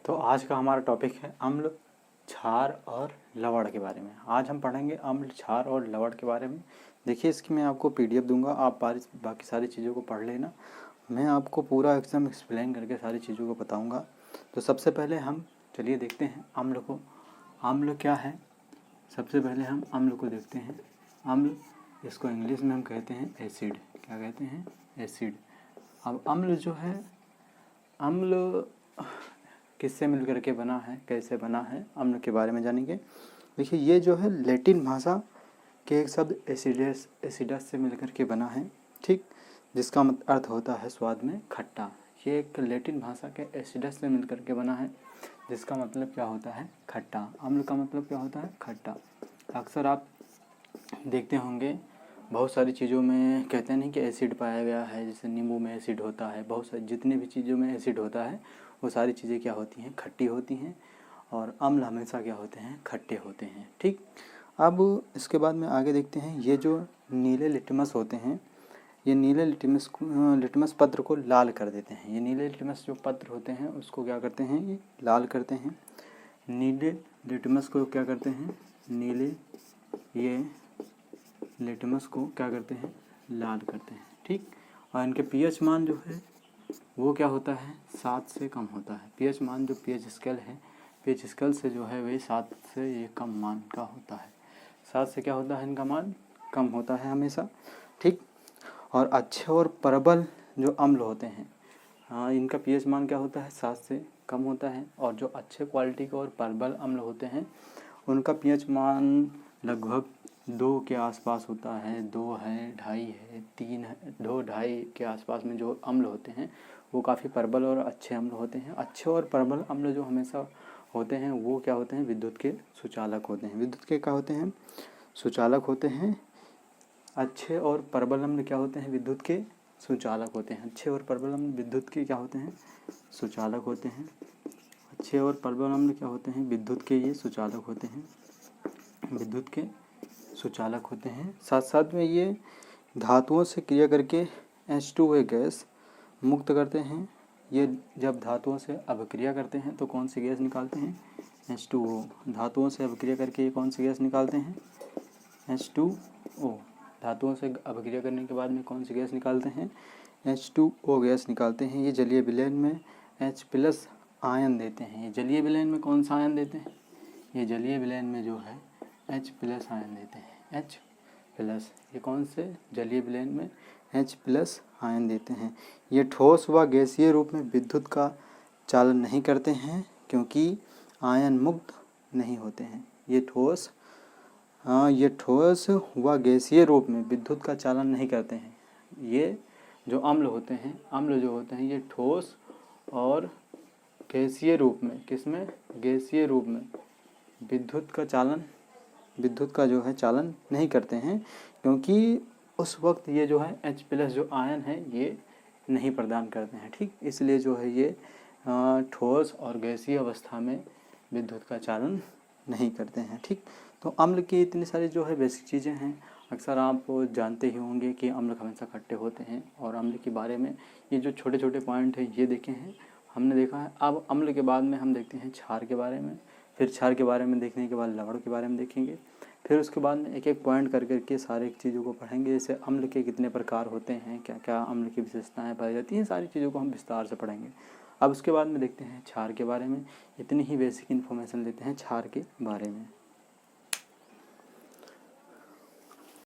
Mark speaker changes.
Speaker 1: तो आज का हमारा टॉपिक है अम्ल, क्षार और लवण के बारे में। आज हम पढ़ेंगे अम्ल, क्षार और लवण के बारे में। देखिए, इसकी मैं आपको पीडीएफ दूंगा, आप बाकी सारी चीज़ों को पढ़ लेना। मैं आपको पूरा एकदम एक्सप्लेन करके सारी चीज़ों को बताऊंगा। तो सबसे पहले हम चलिए देखते हैं अम्ल को। अम्ल क्या है? सबसे पहले हम अम्ल को देखते हैं। अम्ल, इसको इंग्लिश में हम कहते हैं एसिड। क्या कहते हैं? एसिड। अब अम्ल जो है, अम्ल किससे मिलकर के बना है, कैसे बना है, अम्ल के बारे में जानेंगे। देखिए, ये जो है लैटिन भाषा के एक शब्द एसिडस से मिलकर के बना है, ठीक, जिसका अर्थ होता है स्वाद में खट्टा। ये एक लैटिन भाषा के एसिडस से मिलकर के बना है, जिसका मतलब क्या होता है? खट्टा। अम्ल का मतलब क्या होता है? खट्टा। अक्सर आप देखते होंगे बहुत सारी चीज़ों में कहते हैं नहीं कि एसिड पाया गया है, जैसे नींबू में एसिड होता है, बहुत सारी जितने भी चीज़ों में एसिड होता है वो सारी चीज़ें क्या होती हैं? खट्टी होती हैं। और अम्ल हमेशा क्या होते हैं? खट्टे होते हैं, ठीक। अब इसके बाद में आगे देखते हैं, ये जो नीले लिटमस होते हैं, ये नीले लिटमस पत्र को लाल कर देते हैं। ये नीले लिटमस जो पत्र होते हैं उसको क्या करते हैं? ये लाल करते हैं। नीले लिटमस को क्या करते हैं? ये लिटमस को क्या करते हैं? लाल करते हैं, ठीक। और इनके पीएच मान जो है वो क्या होता है? 7 से कम होता है। पीएच मान जो पीएच स्केल है, पीएच स्केल से जो है वही 7 से ये कम मान का होता है। 7 से क्या होता है? इनका मान कम होता है हमेशा, ठीक। और अच्छे और प्रबल जो अम्ल होते हैं, हाँ, इनका पीएच मान क्या होता है? 7 से कम होता है। और जो अच्छे क्वालिटी के और प्रबल अम्ल होते हैं उनका पीएच मान लगभग 2 के आसपास होता है। 2 है, 2.5 है, 3 है, 2-2.5 के आसपास में जो अम्ल होते हैं वो काफ़ी प्रबल और अच्छे अम्ल होते हैं। अच्छे और प्रबल अम्ल जो हमेशा होते हैं वो क्या होते हैं? विद्युत के सुचालक होते हैं। विद्युत के क्या होते हैं? सुचालक होते हैं। अच्छे और प्रबल अम्ल क्या होते हैं? विद्युत के सुचालक होते हैं। अच्छे और प्रबल अम्ल विद्युत के क्या होते हैं? सुचालक होते हैं। अच्छे और प्रबल अम्ल क्या होते हैं? विद्युत के ये सुचालक होते हैं। विद्युत के सुचालक होते हैं। साथ साथ में ये धातुओं से क्रिया करके H2O गैस मुक्त करते हैं। ये जब धातुओं से अभिक्रिया करते हैं तो कौन सी गैस निकालते हैं? H2O। धातुओं से अभिक्रिया करके ये कौन सी गैस निकालते हैं? H2O। धातुओं से अभिक्रिया करने के बाद में कौन सी गैस निकालते हैं? H2O गैस निकालते हैं। ये जलीय विलयन में H+ आयन देते हैं। ये जलीय विलयन में कौन सा आयन देते हैं? ये जलीय विलयन में जो है H+ आयन देते हैं। H+, ये कौन से? जलीय विलयन में H+ आयन देते हैं। ये ठोस व गैसीय रूप में विद्युत का चालन नहीं करते हैं क्योंकि आयन मुक्त नहीं होते हैं। ये ठोस व गैसीय रूप में विद्युत का चालन नहीं करते हैं। ये जो अम्ल होते हैं, अम्ल जो होते हैं, ये ठोस और गैसीय रूप में, किसमें? गैसीय रूप में विद्युत का जो है चालन नहीं करते हैं, क्योंकि उस वक्त ये जो है H+ जो आयन है ये नहीं प्रदान करते हैं, ठीक। इसलिए जो है ये ठोस और गैसीय अवस्था में विद्युत का चालन नहीं करते हैं, ठीक। तो अम्ल की इतनी सारी जो है बेसिक चीज़ें हैं। अक्सर आप जानते ही होंगे कि अम्ल हमेशा खट्टे होते हैं। और अम्ल के बारे में ये जो छोटे छोटे पॉइंट हैं ये देखे हैं, हमने देखा है। अब अम्ल के बाद में हम देखते हैं क्षार के बारे में। फिर क्षार के बारे में देखने के बाद लवण के बारे में देखेंगे। फिर उसके बाद में एक एक पॉइंट कर करके सारे चीज़ों को पढ़ेंगे। जैसे अम्ल के कितने प्रकार होते हैं, क्या क्या अम्ल की विशेषताएं पाई जाती हैं, सारी चीज़ों को हम विस्तार से पढ़ेंगे। अब उसके बाद में देखते हैं क्षार के बारे में। इतनी ही बेसिक इन्फॉर्मेशन लेते हैं क्षार के बारे में।